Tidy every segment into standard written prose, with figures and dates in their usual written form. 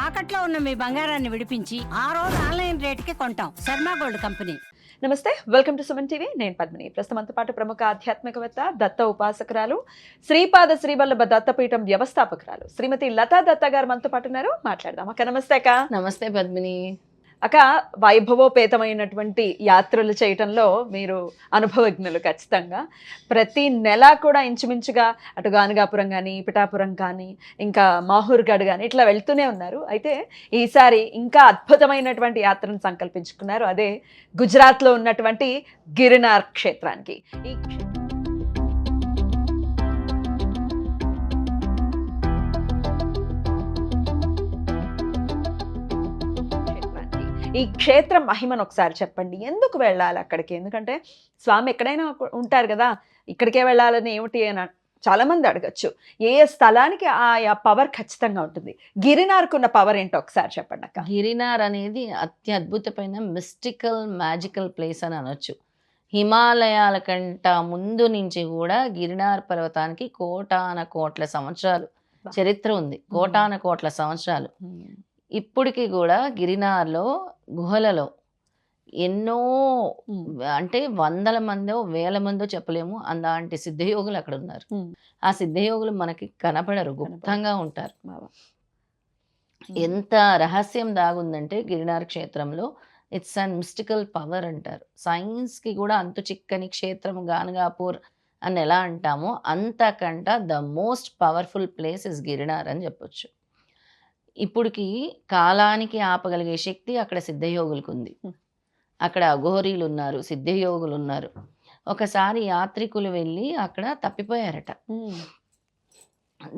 తాకట్లో ఉన్న మీ బంగారాన్ని విడిపించి ఆ రోజు ఆన్లైన్ రేటుకి కొంటాం. Sharma gold company. నమస్తే, వెల్కమ్ టు సుమన్ టీవీ. నేను పద్మిని. ప్రస్తుతంతో పాటు ప్రముఖ ఆధ్యాత్మికవేత్త, దత్త ఉపాసకురాలు, శ్రీపాద శ్రీవల్లభ దత్తపీఠం వ్యవస్థాపకురాలు శ్రీమతి లతా దత్త గారు మనతో పాటు ఉన్నారు. మాట్లాడదాం. అక్క నమస్తే. అక్క నమస్తే పద్మిని. అక్క, వైభవోపేతమైనటువంటి యాత్రలు చేయటంలో మీరు అనుభవజ్ఞులు ఖచ్చితంగా. ప్రతి నెల కూడా ఇంచుమించుగా అటు గానగాపురం కానీ, పిఠాపురం కానీ, ఇంకా మాహూర్గఢ్ కానీ ఇట్లా వెళ్తూనే ఉన్నారు. అయితే ఈసారి ఇంకా అద్భుతమైనటువంటి యాత్రను సంకల్పించుకున్నారు. అదే గుజరాత్లో ఉన్నటువంటి గిరినార్ క్షేత్రానికి. ఈ క్షేత్రం మహిమను ఒకసారి చెప్పండి. ఎందుకు వెళ్ళాలి అక్కడికి? ఎందుకంటే స్వామి ఎక్కడైనా ఉంటారు కదా, ఇక్కడికే వెళ్ళాలని ఏమిటి అని చాలా మంది అడగచ్చు. ఏ స్థలానికి ఆ పవర్ ఖచ్చితంగా ఉంటుంది. గిరినార్కు ఉన్న పవర్ ఏంటో ఒకసారి చెప్పండి అక్క. గిరినార్ అనేది అత్యద్భుతమైన మిస్టికల్ మ్యాజికల్ ప్లేస్ అని అనొచ్చు. హిమాలయాల కంట ముందు నుంచి కూడా గిరినార్ పర్వతానికి కోటాన కోట్ల సంవత్సరాలు చరిత్ర ఉంది. కోటాన కోట్ల సంవత్సరాలు. ఇప్పటికి కూడా గిరినార్లో గుహలలో ఎన్నో అంటే వందల మందో వేల మందో చెప్పలేము అలాంటి సిద్ధయోగులు అక్కడ ఉన్నారు. ఆ సిద్ధయోగులు మనకి కనపడరు, గుప్తంగా ఉంటారు. ఎంత రహస్యం దాగుందంటే గిరినార్ క్షేత్రంలో ఇట్స్ అన్ మిస్టికల్ పవర్ అంటారు. సైన్స్కి కూడా అంతు చిక్కని క్షేత్రం గానగాపూర్ అని ఎలా అంటామో అంతకంట the most powerful place is Girnar అని చెప్పొచ్చు. ఇప్పుడుకి కాలానికి ఆపగలిగే శక్తి అక్కడ సిద్ధయోగులకు ఉంది. అక్కడ అఘోరీలు ఉన్నారు, సిద్ధయోగులు ఉన్నారు. ఒకసారి యాత్రికులు వెళ్ళి అక్కడ తప్పిపోయారట,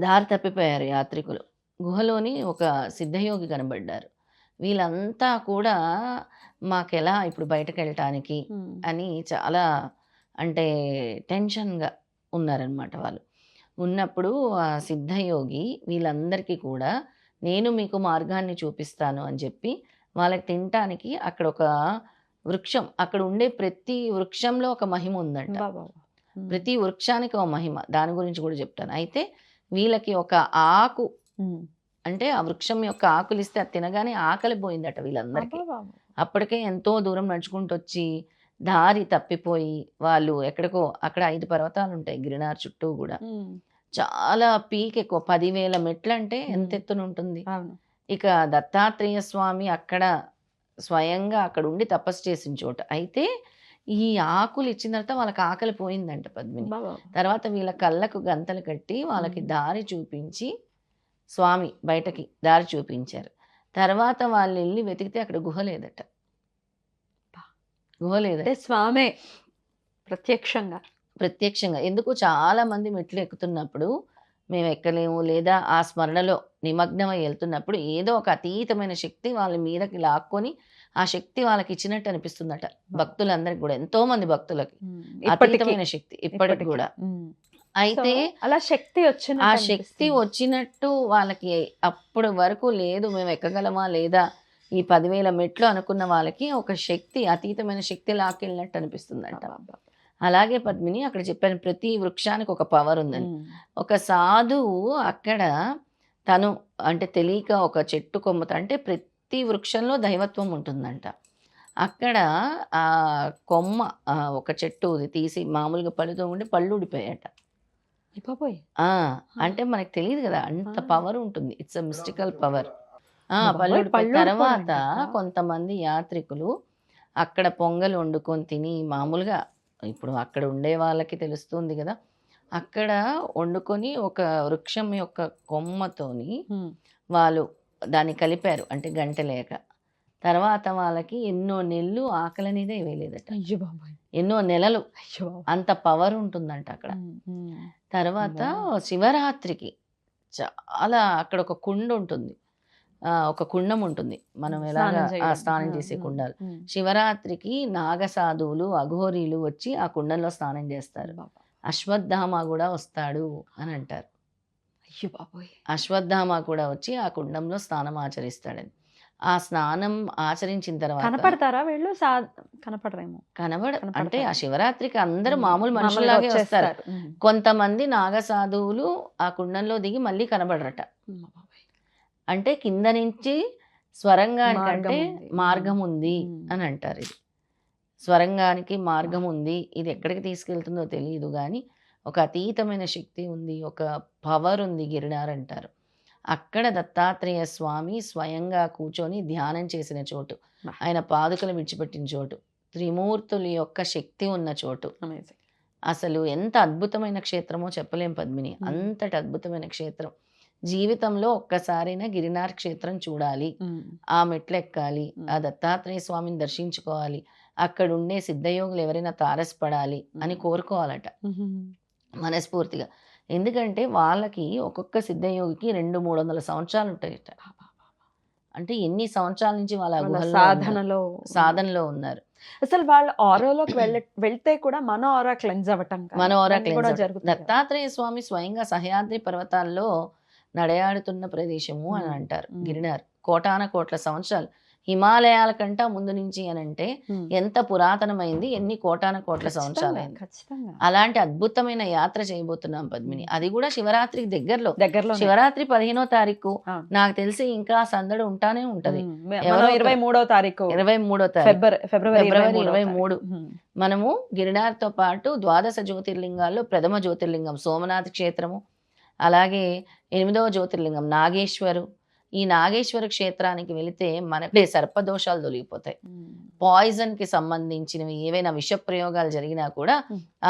దారి తప్పిపోయారు యాత్రికులు. గుహలోని ఒక సిద్ధయోగి కనబడ్డారు. వీళ్ళంతా కూడా మాకెలా ఇప్పుడు బయటకు వెళ్ళటానికి అని చాలా అంటే టెన్షన్గా ఉన్నారనమాట. వాళ్ళు ఉన్నప్పుడు ఆ సిద్ధయోగి వీళ్ళందరికీ కూడా నేను మీకు మార్గాన్ని చూపిస్తాను అని చెప్పి వాళ్ళకి తినటానికి అక్కడ ఒక వృక్షం, అక్కడ ఉండే ప్రతి వృక్షంలో ఒక మహిమ ఉందంట. ప్రతి వృక్షానికి ఒక మహిమ, దాని గురించి కూడా చెప్తాను. అయితే వీళ్ళకి ఒక ఆకు అంటే ఆ వృక్షం యొక్క ఆకులు ఇస్తే అది తినగానే ఆకలి పోయిందట వీళ్ళందరికీ. అప్పటికే ఎంతో దూరం నడుచుకుంటూ వచ్చి దారి తప్పిపోయి వాళ్ళు ఎక్కడికో, అక్కడ 5 పర్వతాలు ఉంటాయి గిరినార్ చుట్టూ కూడా. చాలా పీక్ ఎక్కువ, 10,000 మెట్లు అంటే ఎంత ఎత్తున ఉంటుంది. ఇక దత్తాత్రేయ స్వామి అక్కడ స్వయంగా అక్కడ ఉండి తపస్సు చేసిన చోట. అయితే ఈ ఆకులు ఇచ్చిన తర్వాత వాళ్ళకి ఆకలి పోయిందంట పద్మిని. తర్వాత వీళ్ళ కళ్ళకు గంతలు కట్టి వాళ్ళకి దారి చూపించి స్వామి బయటకి దారి చూపించారు. తర్వాత వాళ్ళు వెళ్ళి వెతికితే అక్కడ గుహ లేదట. గుహ లేదంటే స్వామి ప్రత్యక్షంగా ఎందుకు చాలా మంది మెట్లు ఎక్కుతున్నప్పుడు మేము ఎక్కలేము, లేదా ఆ స్మరణలో నిమగ్నమై వెళ్తున్నప్పుడు ఏదో ఒక అతీతమైన శక్తి వాళ్ళ మీదకి లాక్కొని ఆ శక్తి వాళ్ళకి ఇచ్చినట్టు అనిపిస్తుందట భక్తులందరికి కూడా, ఎంతో మంది భక్తులకి అతీతమైన శక్తి ఇప్పటికి కూడా. అయితే అలా ఆ శక్తి వచ్చినట్టు వాళ్ళకి అప్పటి వరకు లేదు, మేము ఎక్కగలమా లేదా ఈ 10,000 మెట్లు అనుకున్న వాళ్ళకి ఒక శక్తి, అతీతమైన శక్తి లాక్కెళ్ళినట్టు అనిపిస్తుందంట. అలాగే పద్మిని అక్కడ చెప్పాను, ప్రతి వృక్షానికి ఒక పవర్ ఉందని. ఒక సాధువు అక్కడ తను అంటే తెలియక ఒక చెట్టు కొమ్మత, అంటే ప్రతి వృక్షంలో దైవత్వం ఉంటుందంట. అక్కడ ఆ కొమ్మ ఒక చెట్టు తీసి మామూలుగా పళ్ళుతో ఉండి పళ్ళు ఊడిపోయాట. అంటే మనకు తెలియదు కదా, అంత పవర్ ఉంటుంది. It's a mystical power. పళ్ళు తర్వాత కొంతమంది యాత్రికులు అక్కడ పొంగల్ వండుకొని తిని, మామూలుగా ఇప్పుడు అక్కడ ఉండే వాళ్ళకి తెలుస్తుంది కదా, అక్కడ వండుకొని ఒక వృక్షం యొక్క కొమ్మతోని వాళ్ళు దాన్ని కలిపారు, అంటే గంట లేక. తర్వాత వాళ్ళకి ఎన్నో నెలలు ఆకలి అనేదే వేయలేదట. ఎన్నో నెలలు, అంత పవర్ ఉంటుందంట అక్కడ. తర్వాత శివరాత్రికి చాలా అక్కడ ఒక కుండ ఉంటుంది, ఒక కుండం ఉంటుంది, మనం ఎలాగా స్నానం చేసే కుండాలు. శివరాత్రికి నాగసాధువులు అఘోరీలు వచ్చి ఆ కుండంలో స్నానం చేస్తారు. అశ్వత్థామ కూడా వస్తాడు అని అంటారు. అశ్వత్థామ కూడా వచ్చి ఆ కుండంలో స్నానం ఆచరిస్తాడని. ఆ స్నానం ఆచరించిన తర్వాత కనపడతారా వీళ్ళు? కనపడరేమో. అంటే ఆ శివరాత్రికి అందరూ మామూలు మనుషుల్లాగే వస్తారు. కొంతమంది నాగసాధువులు ఆ కుండంలో దిగి మళ్ళీ కనబడరట. అంటే కింద నుంచి స్వరంగానికంటే మార్గం ఉంది. మార్గం ఉంది మ్మ్. అని అంటారు. ఇది స్వరంగానికి మార్గం ఉంది, ఇది ఎక్కడికి తీసుకెళ్తుందో తెలియదు కానీ ఒక అతీతమైన శక్తి ఉంది, ఒక పవర్ ఉంది గిరినార్ అంటారు. అక్కడ దత్తాత్రేయ స్వామి స్వయంగా కూర్చొని ధ్యానం చేసిన చోటు, ఆయన పాదుకలు విడిచిపెట్టిన చోటు, త్రిమూర్తుల యొక్క శక్తి ఉన్న చోటు. Amazing. అసలు ఎంత అద్భుతమైన క్షేత్రమో చెప్పలేం పద్మిని. అంతటి అద్భుతమైన క్షేత్రం. జీవితంలో ఒక్కసారైనా గిరినార్ క్షేత్రం చూడాలి, ఆ మెట్లు ఎక్కాలి, ఆ దత్తాత్రేయ స్వామిని దర్శించుకోవాలి, అక్కడ ఉండే సిద్ధయోగులు ఎవరైనా తారసపడాలి అని కోరుకోవాలట మనస్ఫూర్తిగా. ఎందుకంటే వాళ్ళకి ఒక్కొక్క సిద్ధయోగికి 200-300 సంవత్సరాలు ఉంటాయట. అంటే ఎన్ని సంవత్సరాల నుంచి వాళ్ళ గుహల్లో ఉన్నారు, సాధనలో ఉన్నారు. అసలు వాళ్ళ ఆరాలోకి వెళ్తే కూడా మన ఆరా క్లెన్స్ అవ్వటం మన ఆరా కూడా క్లెన్స్ జరుగుతుంది. దత్తాత్రేయ స్వామి స్వయంగా సహ్యాద్రి పర్వతాల్లో నడయాడుతున్న ప్రదేశము అని అంటారు గిరినార్. కోటాన కోట్ల సంవత్సరాలు హిమాలయాల కంటే ముందు నుంచి అని అంటే ఎంత పురాతనమైంది, ఎన్ని కోటాన కోట్ల సంవత్సరాలైంది. ఖచ్చితంగా అలాంటి అద్భుతమైన యాత్ర చేయబోతున్నాం పద్మిని. అది కూడా శివరాత్రికి దగ్గరలో. దగ్గరలో శివరాత్రి 15వ తారీఖు. అవును. నాకు తెలిసి ఇంకా సందడి ఉంటానే ఉంటది. మనం 23వ తారీఖు 23వ తారీఖు ఫిబ్రవరి ఫిబ్రవరి 23 మనము గిరినార్ తో పాటు ద్వాదశ జ్యోతిర్లింగాల్లో ప్రథమ జ్యోతిర్లింగం సోమనాథ్ క్షేత్రము, అలాగే 8వ జ్యోతిర్లింగం నాగేశ్వరు. ఈ నాగేశ్వర క్షేత్రానికి వెళితే మనకి సర్పదోషాలు తొలగిపోతాయి. పాయిజన్ కి సంబంధించినవి ఏవైనా విష ప్రయోగాలు జరిగినా కూడా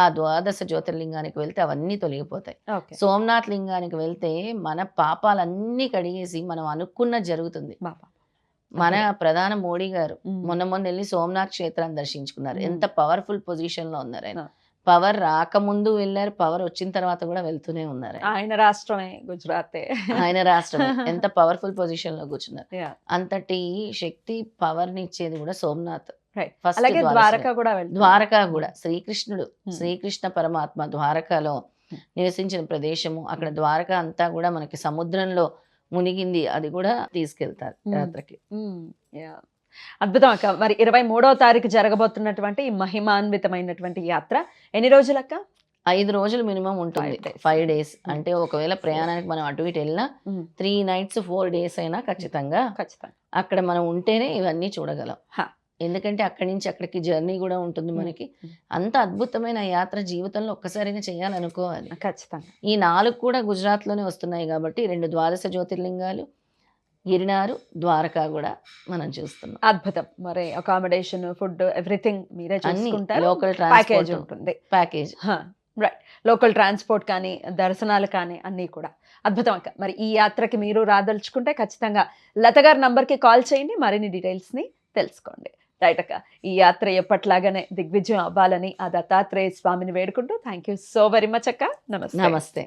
ఆ ద్వాదశ జ్యోతిర్లింగానికి వెళ్తే అవన్నీ తొలగిపోతాయి. సోమనాథ్ లింగానికి వెళ్తే మన పాపాలన్నీ కడిగేసి మనం అనుకున్న జరుగుతుంది. మన ప్రధాన మోడీ గారు మొన్న వెళ్ళి సోమనాథ్ క్షేత్రాన్ని దర్శించుకున్నారు. ఎంత పవర్ఫుల్ పొజిషన్ లో ఉన్నారు ఆయన. పవర్ రాకముందు వెళ్ళారు, పవర్ వచ్చిన తర్వాత కూడా వెళ్తూనే ఉన్నారు. ఆయన రాష్ట్రమే గుజరాత్, ఆయన రాష్ట్రం ఎంత పవర్ఫుల్ పొజిషన్ లో కూర్చున్నారు. అంతటి శక్తి పవర్ ని ఇచ్చేది కూడా సోమనాథ్. అలాగే ద్వారకా కూడా ద్వారకా కూడా శ్రీకృష్ణ పరమాత్మ ద్వారకాలో నివసించిన ప్రదేశము. అక్కడ ద్వారకా అంతా కూడా మనకి సముద్రంలో మునిగింది, అది కూడా తీసుకెళ్తారు యాత్రకి. అద్భుతం అక్క. మరి 23వ తారీఖు జరగబోతున్నటువంటి ఈ మహిమాన్వితమైనటువంటి యాత్ర ఎన్ని రోజులక్క? 5 రోజులు మినిమం ఉంటుంది. 5 days. అంటే ఒకవేళ ప్రయాణానికి మనం అటు ఇటు వెళ్ళినా 3 nights 4 days అయినా ఖచ్చితంగా అక్కడ మనం ఉంటేనే ఇవన్నీ చూడగలం. ఎందుకంటే అక్కడి నుంచి అక్కడికి జర్నీ కూడా ఉంటుంది మనకి. అంత అద్భుతమైన యాత్ర జీవితంలో ఒక్కసారైనా చేయాలనుకోవాలి ఖచ్చితంగా. ఈ 4 కూడా గుజరాత్ లోనే వస్తున్నాయి కాబట్టి 2 ద్వాదశ జ్యోతిర్లింగాలు, గిరినారు, ద్వారకా కూడా మనం చూస్తున్నాం. అద్భుతం. మరి అకామిడేషన్, ఫుడ్, ఎవ్రీథింగ్ మీరే చూసుకుంటారు. లోకల్ ప్యాకేజ్ ఉంటుంది. Package right. లోకల్ ట్రాన్స్పోర్ట్ కానీ దర్శనాలు కానీ అన్నీ కూడా అద్భుతం అక్క. మరి ఈ యాత్రకి మీరు రాదలుచుకుంటే ఖచ్చితంగా లత గారి నంబర్కి కాల్ చేయండి, మరిన్ని డీటెయిల్స్ని తెలుసుకోండి. రైట్ అక్క. ఈ యాత్ర ఎప్పట్లాగానే దిగ్విజయం అవ్వాలని ఆ దత్తాత్రేయ స్వామిని వేడుకుంటూ thank you so very much అక్క. నమస్తే. నమస్తే.